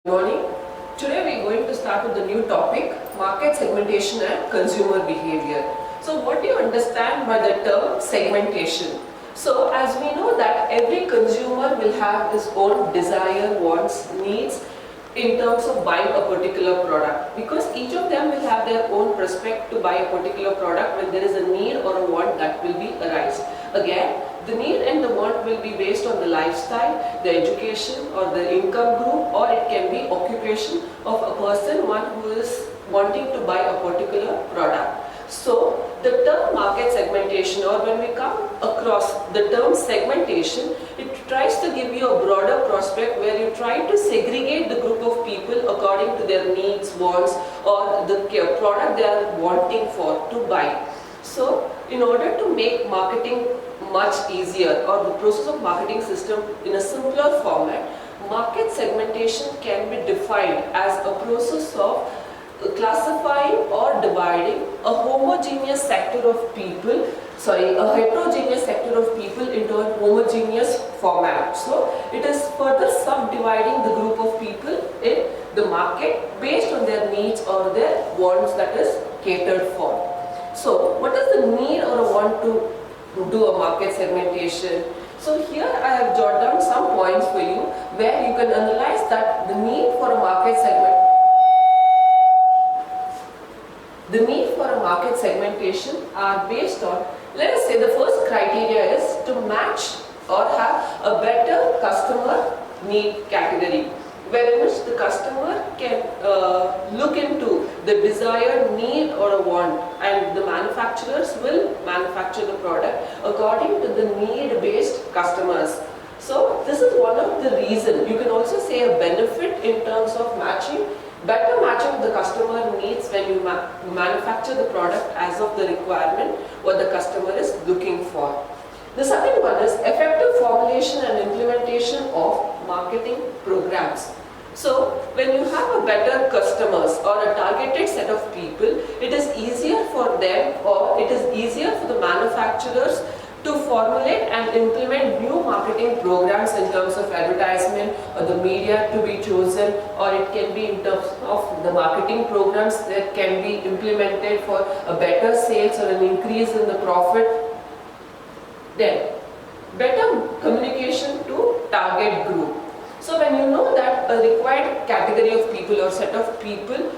Good morning. Today we are going to start with the new topic, market segmentation and consumer behavior. So what do you understand by the term segmentation? So as we know that every consumer will have his own desire, wants, needs in terms of buying a particular product, because each of them will have their own prospect to buy a particular product when there is a need or a want that will be arise. Again, the need and the want will be based on the lifestyle, the education or the income group, or it can be occupation of a person, one who is wanting to buy a particular product. So the term market segmentation, or when we come across the term segmentation, it tries to give you a broader prospect where you try to segregate the group of people according to their needs, wants, or the product they are wanting for to buy. So in order to make marketing much easier, or the process of marketing system in a simpler format, market segmentation can be defined as a process of classifying or dividing a homogeneous sector of people, a heterogeneous sector of people into a homogeneous format. So it is further subdividing the group of people in the market based on their needs or their wants that is catered for. So what is the need or a want to do a market segmentation? So here I have jotted down some points for you where you can analyze that the need for a market segmentation are based on, let us say the first criteria is to match or have a better customer need category, where in which the customer can look into the desired need or a want, and the manufacturers will manufacture the product according to the need-based customers. So this is one of the reasons. You can also say a benefit in terms of better matching the customer needs when you manufacture the product as of the requirement what the customer is looking for. The second one is effective formulation and implementation of marketing programs. So when you have a better customers or a targeted set of people, it is easier for them, or it is easier for the manufacturers to formulate and implement new marketing programs in terms of advertisement or the media to be chosen, or it can be in terms of the marketing programs that can be implemented for a better sales or an increase in the profit. Then, better communication to target group. So when you know that a required category of people or set of people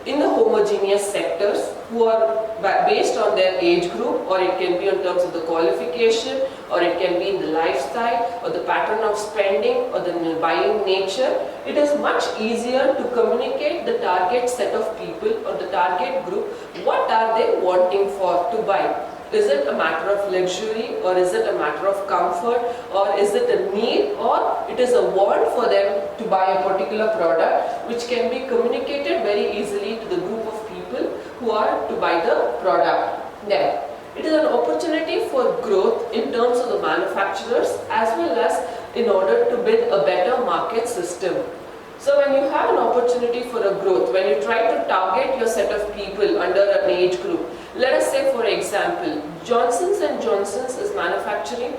in the homogeneous sectors who are based on their age group, or it can be in terms of the qualification, or it can be in the lifestyle or the pattern of spending or the buying nature, it is much easier to communicate the target set of people or the target group what are they wanting for to buy. Is it a matter of luxury, or is it a matter of comfort, or is it a need, or it is a want for them to buy a particular product, which can be communicated very easily to the group of people who are to buy the product. Then, it is an opportunity for growth in terms of the manufacturers as well as in order to build a better market system. So when you have an opportunity for a growth, when you try to target your set of people under an age group, let us say for example, Johnson's & Johnson's is manufacturing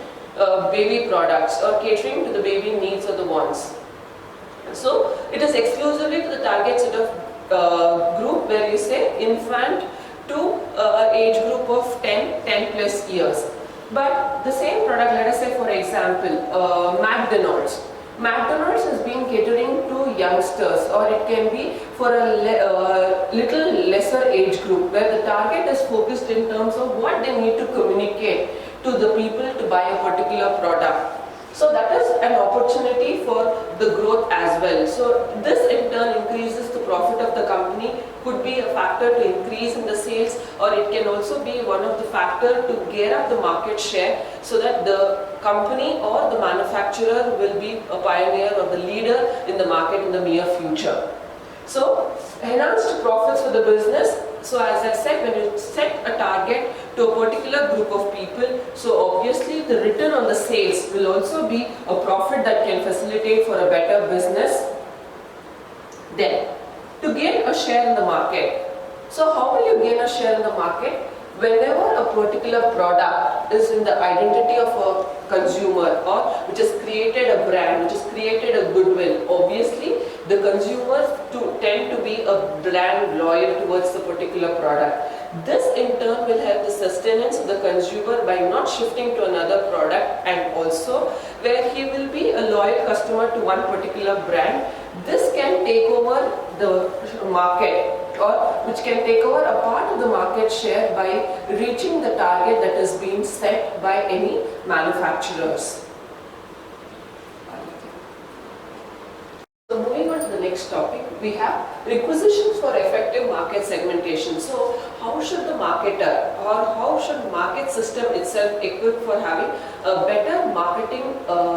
baby products or catering to the baby needs or the wants. So it is exclusively to the target set of group where you say infant to an age group of 10 plus years. But the same product, let us say for example, McDonald's has been catering to youngsters, or it can be for a little lesser age group where the target is focused in terms of what they need to communicate to the people to buy a particular product. So that is an opportunity for the growth as well. So this in turn increases the profit of the company, could be a factor to increase in the sales, or it can also be one of the factors to gear up the market share so that the company or the manufacturer will be a pioneer or the leader in the market in the near future. So enhanced profits for the business. So as I said, when you set a target to a particular group of people, so obviously the return on the sales will also be a profit that can facilitate for a better business. Then, to gain a share in the market. So how will you gain a share in the market? Whenever a particular product is in the identity of a consumer or which has created a brand, which has created a goodwill, obviously the consumers tend to be a brand loyal towards the particular product. This in turn will help the sustenance of the consumer by not shifting to another product, and also where he will be a loyal customer to one particular brand. This can take over the market, or which can take over a part of the market share by reaching the target that is being set by any manufacturers. So moving on to the next topic, we have requisitions for effective market segmentation. So how should the marketer or how should the market system itself equip for having a better marketing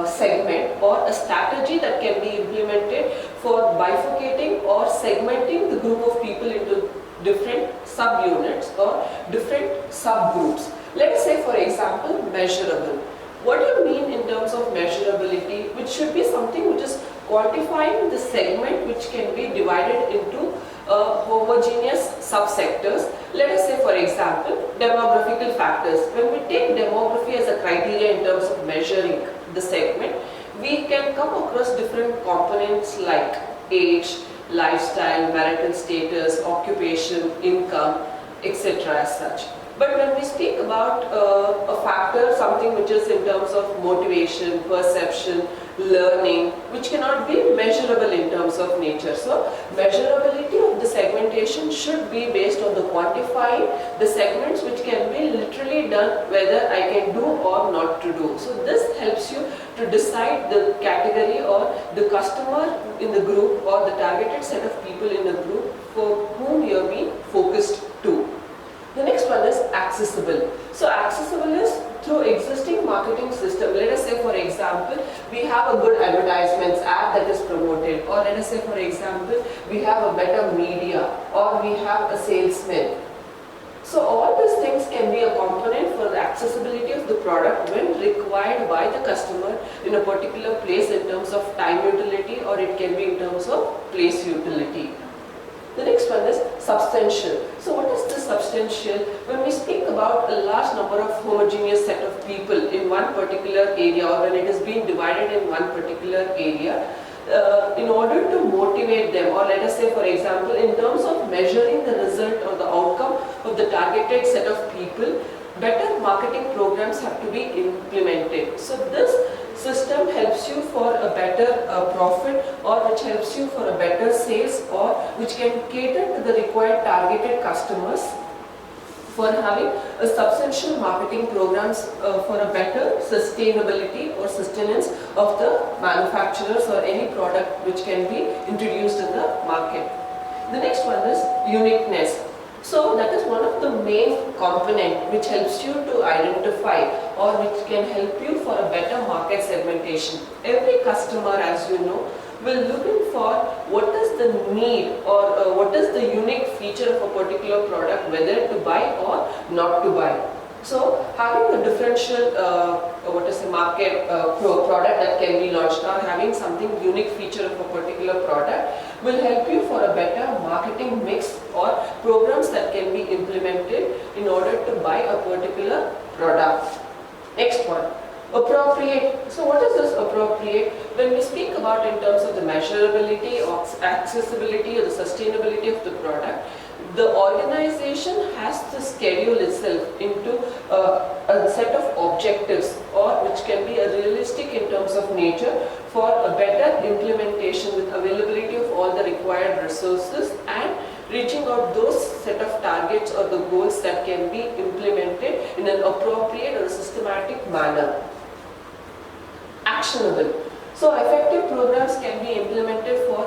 segment or a strategy that can be implemented for bifurcating or segmenting the group of people into different subunits or different subgroups. Let's say for example measurable. What do you mean in terms of measurability, which should be something which is quantifying the segment which can be divided into homogeneous subsectors. Let us say for example demographical factors. When we take demography as a criteria in terms of measuring the segment, we can come across different components like age, lifestyle, marital status, occupation, income, etc. as such. But when we speak about a factor, something which is in terms of motivation, perception, learning, which cannot be measurable in terms of nature. So, measurability of the segmentation should be based on the quantifying the segments which can be literally done whether I can do or not to do. So, this helps you to decide the category or the customer in the group or the targeted set of people in the group for whom you are being focused to. The next one is accessible. So accessible is through existing marketing system. Let us say for example, we have a good advertisements ad that is promoted, or let us say for example, we have a better media, or we have a salesman. So all these things can be a component for the accessibility of the product when required by the customer in a particular place in terms of time utility, or it can be in terms of place utility. The next one is substantial. So what is the substantial? When we speak about a large number of homogeneous set of people in one particular area, or when it is being divided in one particular area, in order to motivate them, or let us say for example in terms of measuring the result or the outcome of the targeted set of people, better marketing programs have to be implemented. So this system helps you for a better profit, or which helps you for a better sales, or which can cater to the required targeted customers for having a substantial marketing programs for a better sustainability or sustenance of the manufacturers or any product which can be introduced in the market. The next one is uniqueness. So that is one of the main component which helps you to identify or which can help you for a better market segmentation. Every customer, as you know, will looking for what is the need or what is the unique feature of a particular product, whether to buy or not to buy. So having a differential market product that can be launched, or having something unique feature of a particular product will help you for a better marketing mix or programs that can be implemented in order to buy a particular product. Next one, appropriate. So what is this appropriate? When we speak about in terms of the measurability or accessibility or the sustainability of the product, the organization has to schedule itself into a set of objectives, or which can be a realistic in terms of nature, for a better implementation with availability of all the required resources and reaching out those set of targets or the goals that can be implemented in an appropriate or systematic manner. Actionable. So effective programs can be implemented for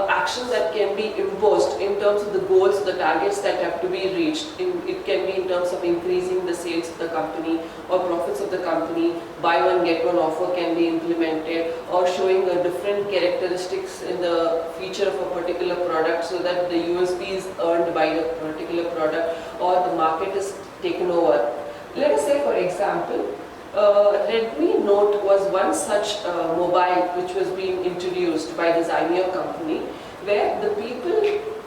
action that can be imposed in terms of the goals, the targets that have to be reached. It can be in terms of increasing the sales of the company or profits of the company. Buy one get one offer can be implemented, or showing a different characteristics in the feature of a particular product so that the USP is earned by the particular product or the market is taken over. Let us say for example, Redmi Note was one such mobile which was being introduced by the Xiaomi company, where the people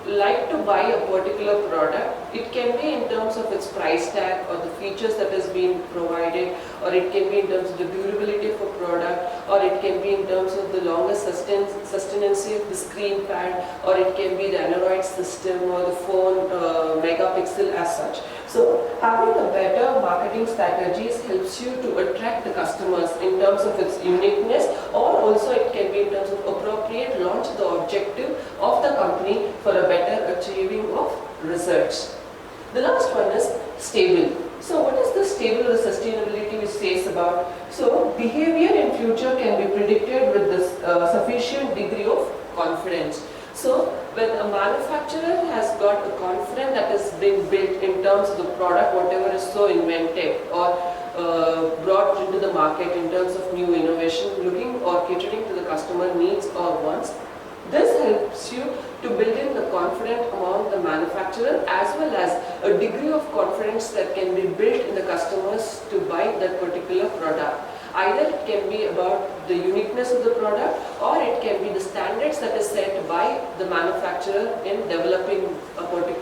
like to buy a particular product, it can be in terms of its price tag or the features that has been provided, or it can be in terms of the durability of a product, or it can be in terms of the longer sustenance of the screen pad, or it can be the Android system or the phone megapixel as such. So having a better marketing strategies helps you to attract the customers in terms of its uniqueness, or also it can be in terms of appropriate launch the objective of the company for a better achieving of results. The last one is stable. So what is the stable or sustainability which says about? So behavior in future can be predicted with this sufficient degree of confidence. So when a manufacturer has got a confidence that is being built in terms of the product, whatever is so invented or brought into the market in terms of new innovation, looking or catering to the customer needs or wants, this helps you to build in the confidence among the manufacturer as well as a degree of confidence that can be built in the customers to buy that particular product. Either it can be about the uniqueness of the product, or it can be the standards that is set by the manufacturer in developing a particular